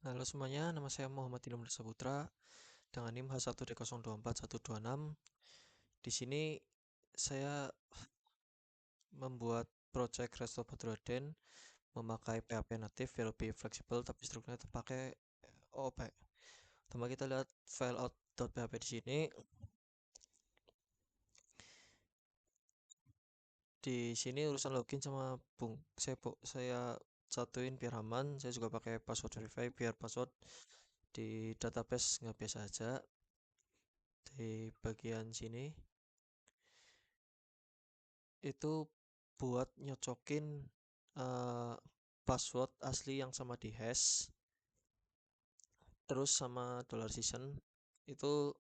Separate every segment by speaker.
Speaker 1: Halo semuanya, nama saya Muhammad Ilham Saputra dengan NIM H1D024126. Di sini saya membuat project Resto Badrodden memakai PHP natif yang lebih fleksibel tapi strukturnya terpakai OOP. Pertama kita lihat file out.php di sini. Di sini urusan login sama saya satuin biar aman. Saya juga pakai password verify biar password di database nggak biasa aja. Di bagian sini itu buat nyocokin eh, password asli yang sama di hash terus sama $season itu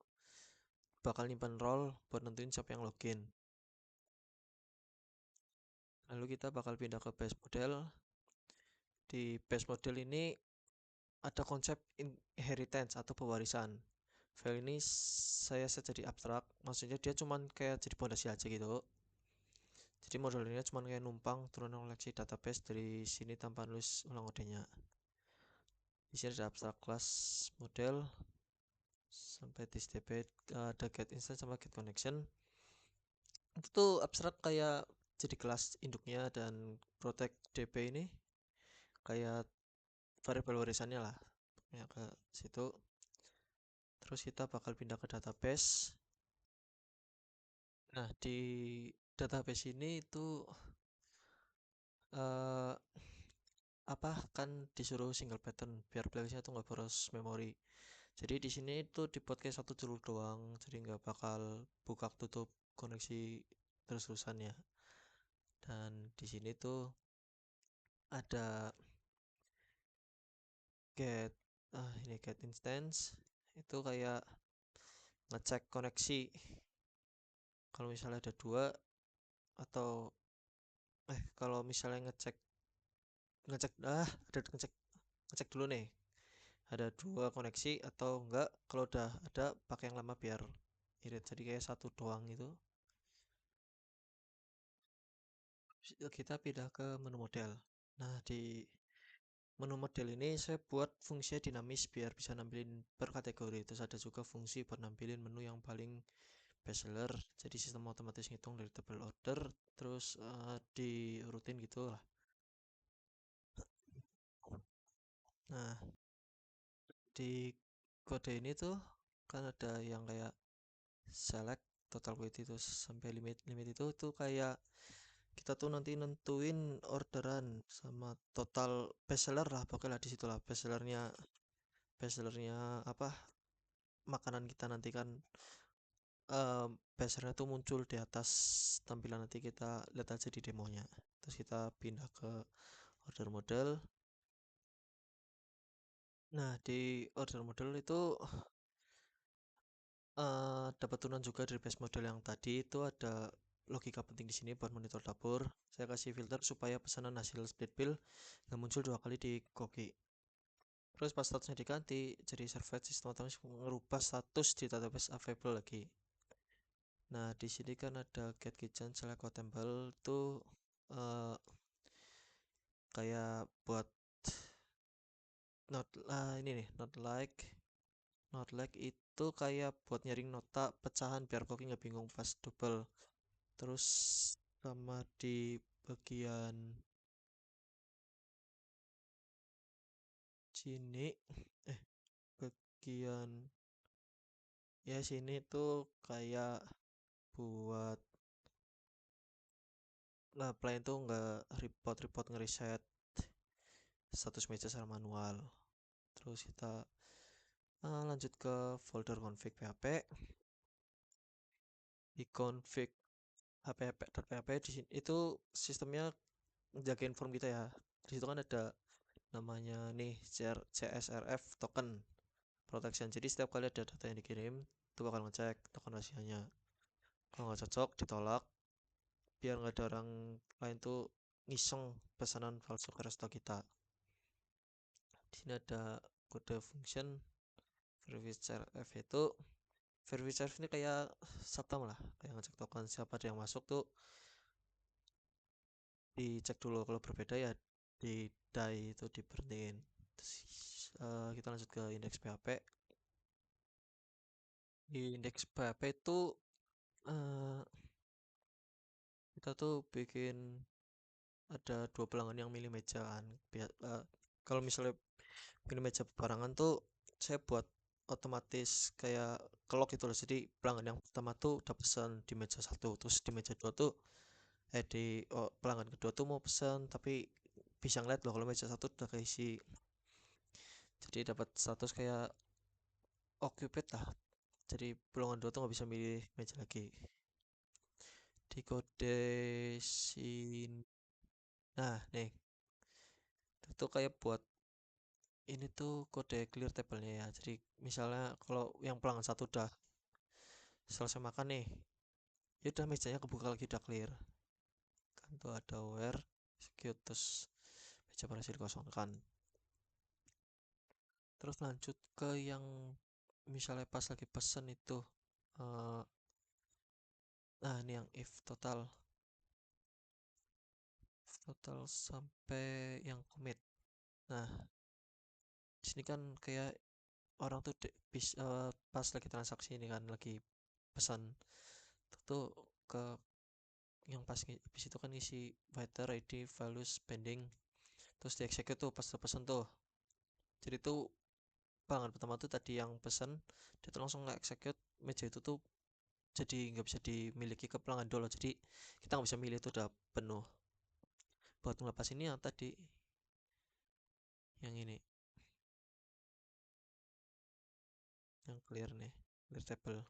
Speaker 1: bakal nyimpan role buat nentuin siapa yang login. Lalu kita bakal pindah ke base model. Di base model ini ada konsep inheritance atau pewarisan. File ini saya set jadi abstrak, maksudnya dia cuman kayak jadi pondasi aja gitu. Jadi model ini cuman kayak numpang turunan koleksi database dari sini tanpa nulis ulang kodenya. Di sini ada abstrak class model sampai di step ada get instance sama get connection. Itu tuh abstrak kayak jadi kelas induknya, dan protect dp ini kayak variabel warisannya lah ya ke situ. Terus kita bakal pindah ke database. Nah, di database ini itu eh, apa kan disuruh single pattern biar playlistnya tuh nggak boros memori. Jadi di sini itu dibuat kayak satu jalur doang, jadi nggak bakal buka tutup koneksi terus-terusan ya. Dan di sini tuh ada get ini get instance itu kayak ngecek koneksi kalau misalnya ada dua, atau kalau misalnya ngecek ngecek ada ngecek dulu nih ada dua koneksi atau enggak. Kalau udah ada pakai yang lama biar irit, jadi kayak satu doang itu. Kita pindah ke menu model. Nah, di menu model ini saya buat fungsinya dinamis biar bisa nampilin per kategori. Terus ada juga fungsi buat nampilin menu yang paling bestseller, jadi sistem otomatis ngitung dari table order terus diurutin gitu lah. Nah, di kode ini tuh kan ada yang kayak select total quantity itu sampai limit limit itu kayak kita tuh nanti nentuin orderan sama total bestseller lah, pokoknya di situ lah bestsellernya apa makanan kita nanti kan. Bestsellernya tuh muncul di atas tampilan, nanti kita lihat aja di demonya. Terus kita pindah ke order model. Nah, di order model itu dapat turunan juga dari base model yang tadi. Itu ada logika penting di sini buat monitor dapur. Saya kasih filter supaya pesanan hasil split bill nggak muncul dua kali di koki. Terus pas statusnya diganti jadi servlet, sistem otomatis merubah status di database available lagi. Nah, di sini kan ada get kitchen select table itu uh, kayak buat ini nih not like itu kayak buat nyaring nota pecahan biar koki nggak bingung pas double. Terus sama di bagian sini bagian ya sini tuh kayak buat plugin tuh nggak report ngereset status meja secara manual. Terus kita lanjut ke folder config php. Di config php di sini itu sistemnya jagain form kita ya. Di situ kan ada namanya nih CSRF token protection. Jadi setiap kali ada data yang dikirim itu bakal ngecek token rahasianya. Kalau nggak cocok ditolak biar nggak ada orang lain tuh ngiseng pesanan palsu ke resto kita. Di sini ada kode function verify itu. Verify ini kayak satpam lah, kayak ngecek token siapa ada yang masuk tuh dicek dulu, kalau berbeda ya di die itu diberhentiin. kita lanjut ke indeks PHP. Di indeks PHP itu eh, kita tuh bikin ada dua pelanggan yang milih meja kan. Kalau misalnya milih meja barangan tuh saya buat otomatis kayak kelok gitu loh. Jadi pelanggan yang pertama tuh udah pesan di meja satu, terus di meja dua tuh pelanggan kedua tuh mau pesan tapi bisa ngeliat loh kalau meja satu udah keisi. Jadi dapat status kayak occupied lah. Jadi pelanggan dua tuh nggak bisa milih meja lagi. Di kode sini, nah nih itu kayak buat ini tuh kode clear table-nya ya. Jadi misalnya kalau yang pelanggan satu udah selesai makan nih, ya udah mejanya kebuka lagi udah clear. Kan tuh ada where execute terus meja berhasil dikosongkan. Terus lanjut ke yang misalnya pas lagi pesen itu eh, nah ini yang if total sampai yang commit. Nah, di sini kan kayak orang tuh pas lagi transaksi ini kan lagi pesan tuh ke yang pas habis itu kan isi waiter ID values pending terus di execute tuh pas pesan tuh. Jadi tuh pelanggan pertama tuh tadi yang pesan dia tuh langsung nge execute meja itu tuh jadi nggak bisa dimiliki ke pelanggan dulu, jadi kita nggak bisa milih itu udah penuh. Buat ngelepas ini yang tadi yang ini yang clear nih, clear table.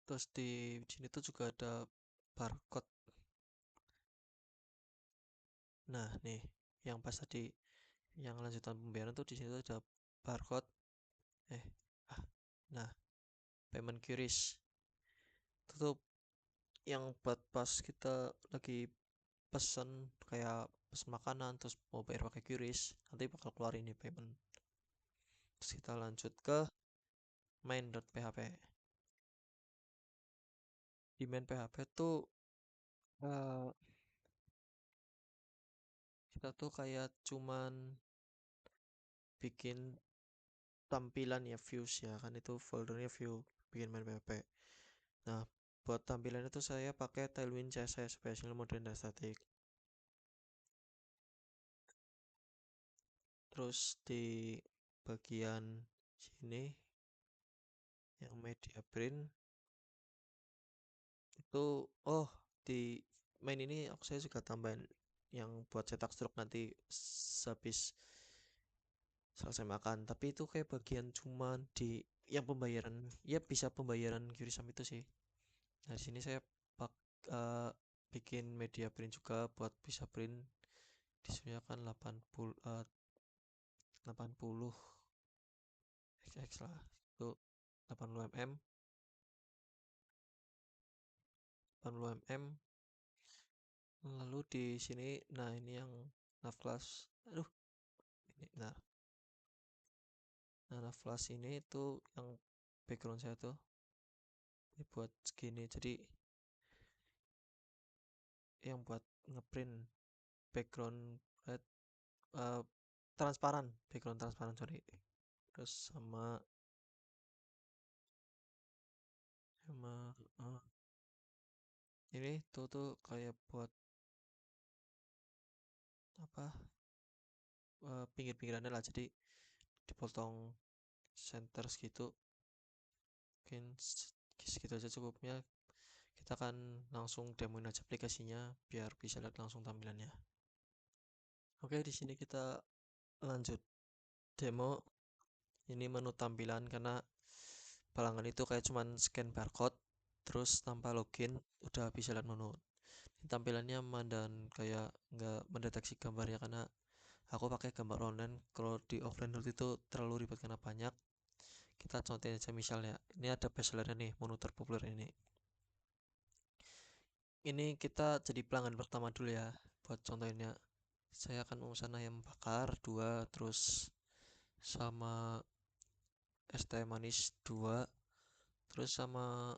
Speaker 1: Terus di sini tuh juga ada barcode. Nah nih yang pas tadi yang lanjutan pembayaran tuh di sini tuh ada barcode. eh ah nah payment queries itu tuh yang buat pas kita lagi pesen kayak pesen makanan terus mau bayar pakai QRIS nanti bakal keluar ini payment. Terus kita lanjut ke main.php. Di main PHP tuh eh, kita tuh kayak cuman bikin tampilan ya, views ya kan, itu foldernya view bikin main PHP. Nah buat tampilan itu saya pakai Tailwind CSS Special Modern dan Static. Terus di bagian sini yang media print itu, oh, di main ini saya juga tambahin yang buat cetak struk nanti habis selesai makan, tapi itu kayak bagian cuman di yang pembayaran, ya bisa pembayaran QRISM itu sih. Nah di sini saya pak eh, bikin media print juga buat bisa print, disediakan 80 XX lah, itu 80 mm 80 mm. Lalu di sini, nah ini yang navclass, aduh ini, nah navclass ini tuh yang background saya tuh ini buat segini, jadi yang buat ngeprint background red, eh, transparan, background transparan, sorry. Terus sama sama ini tuh kayak buat apa, pinggir-pinggirannya lah, jadi dipotong center segitu, mungkin segitu aja cukupnya. Kita akan langsung demoin aja aplikasinya biar bisa lihat langsung tampilannya. Oke, di sini kita lanjut demo. Ini menu tampilan, karena pelanggan itu kayak cuman scan barcode terus tanpa login udah bisa lihat menu. Tampilannya aman dan kayak nggak mendeteksi gambarnya, karena aku pakai gambar online. Kalau di offline dulu itu terlalu ribet karena banyak. Kita contohin aja, misalnya ini ada bestsellernya nih, menu terpopuler ini. Ini kita jadi pelanggan pertama dulu ya. Buat contohnya saya akan memesan ayam bakar 2, terus sama es teh manis 2, terus sama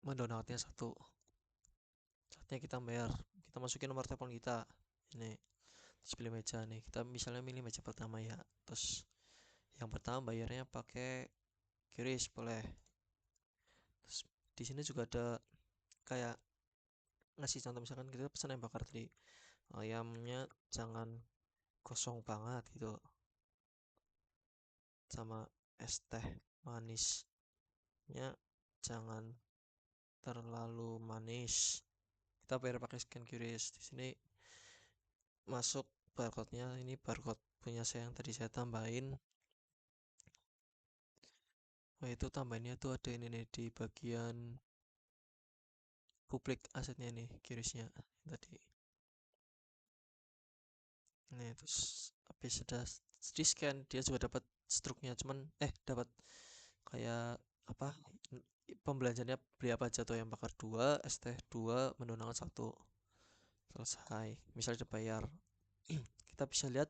Speaker 1: mendonatnya 1. Saatnya kita bayar kita masukin nomor telepon kita ini, terus pilih meja nih, kita misalnya milih meja pertama ya, terus yang pertama bayarnya pakai QRIS boleh. Terus di sini juga ada kayak ngasih contoh, misalkan kita pesan ayam bakar tadi, ayamnya jangan kosong banget gitu, sama es teh manisnya jangan terlalu manis. Kita bayar pakai scan QRIS. Di sini masuk barcode-nya, ini barcode punya saya yang tadi saya tambahin. Oh, itu tambahannya tuh ada ini nih di bagian publik asetnya nih, QRIS-nya tadi. Nih, terus habis sudah di scan dia juga dapat struknya, cuman dapat kayak apa, pembelanjaannya beli apa aja tuh, yang bakar 2, es teh 2, menu hangat 1, selesai. Misalnya udah bayar, kita bisa lihat,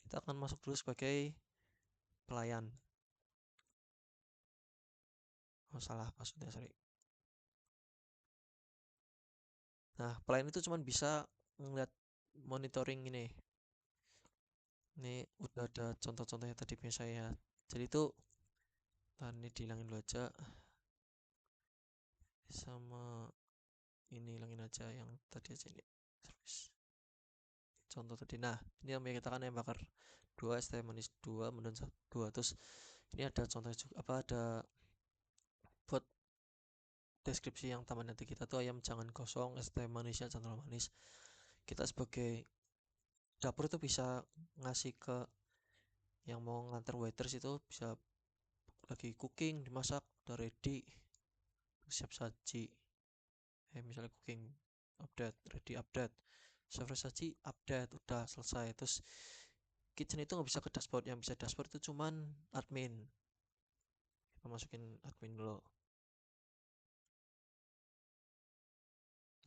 Speaker 1: kita akan masuk dulu sebagai pelayan. Oh, salah maksudnya, sorry. Nah, pelayan itu cuman bisa ngeliat monitoring ini. Ini udah ada contoh-contohnya tadi punya saya. Jadi itu, ini dihilangin dulu aja, sama ini hilangin aja yang tadi aja ini. Service. Contoh tadi. Nah, ini yang kita kan yang bakar 2, es teh manis 2, menu 2. Terus ini ada contoh juga, apa, ada buat deskripsi yang taman nanti kita tuh, ayam jangan kosong, es teh manisnya jangan terlalu manis. Kita sebagai dapur itu bisa ngasih ke yang mau nganter waiters, itu bisa lagi cooking, dimasak, udah ready, siap saji. Misalnya cooking, update, ready, update, server saji, update, udah selesai. Terus kitchen itu nggak bisa ke dashboard, yang bisa dashboard itu cuman admin. Kita masukin admin dulu.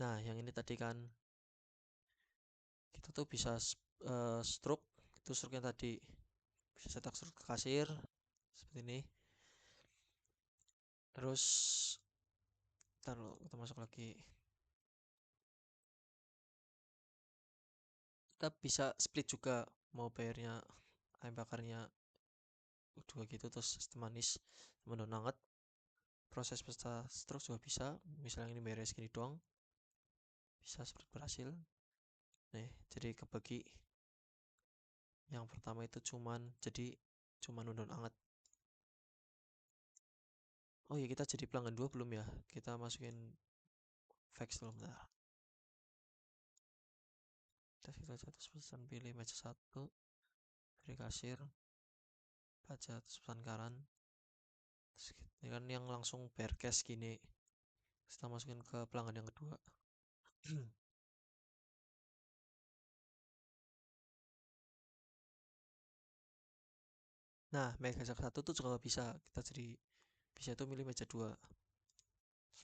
Speaker 1: Nah, yang ini tadi kan kita tuh bisa stroke, itu stroke yang tadi bisa cetak stroke ke kasir seperti ini. Terus taruh, kita masuk lagi, kita bisa split juga, mau bayarnya ayam bakarnya 2 gitu, terus es manis menu hangat, proses pesta stroke juga bisa. Misalnya ini bayarnya segini doang, bisa seperti berhasil nih, jadi kebagi. Yang pertama itu cuman undang hangat. Oh iya, kita jadi pelanggan 2 belum ya, kita masukin fax dulu bentar. Kita situ aja, terus pesan pilih meja 1, pilih kasir, baca, terus pesan karan. Terus ini kan yang langsung bayar cash gini, kita masukin ke pelanggan yang kedua. Nah, meja 1 tuh juga bisa, kita jadi bisa tuh milih meja 2,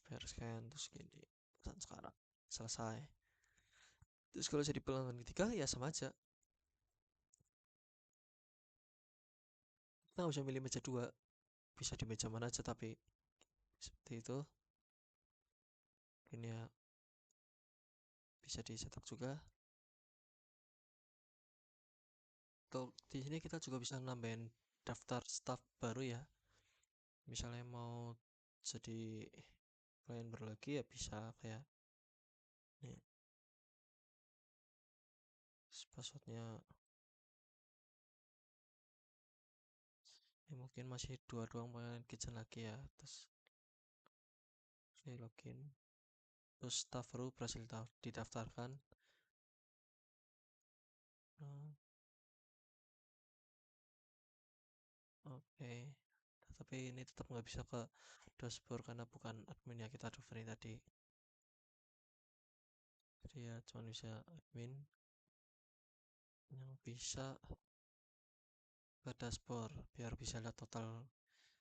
Speaker 1: bayar scan, terus gini, pesan sekarang, selesai. Terus kalau jadi pelanggan ketiga ya sama aja, kita nggak bisa milih meja 2, bisa di meja mana aja, tapi seperti itu. Ini ya bisa dicetak juga. Atau di sini kita juga bisa nambahin daftar staff baru ya, misalnya mau jadi klien baru lagi ya bisa, kayak nih, passwordnya ini mungkin masih 2 doang, pengen kitchen lagi ya, terus ini login, terus staff baru berhasil didaftarkan. Nah, oke. Tapi ini tetap nggak bisa ke dashboard karena bukan admin ya, kita admin tadi, jadi ya cuma bisa admin yang bisa ke dashboard biar bisa lihat total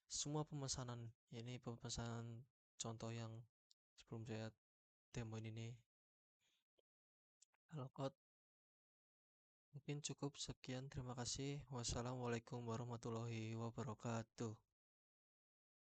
Speaker 1: semua pemesanan. Ini pemesanan contoh yang sebelum saya demoin ini. Halo Kot, mungkin cukup sekian, terima kasih. Wassalamualaikum warahmatullahi wabarakatuh.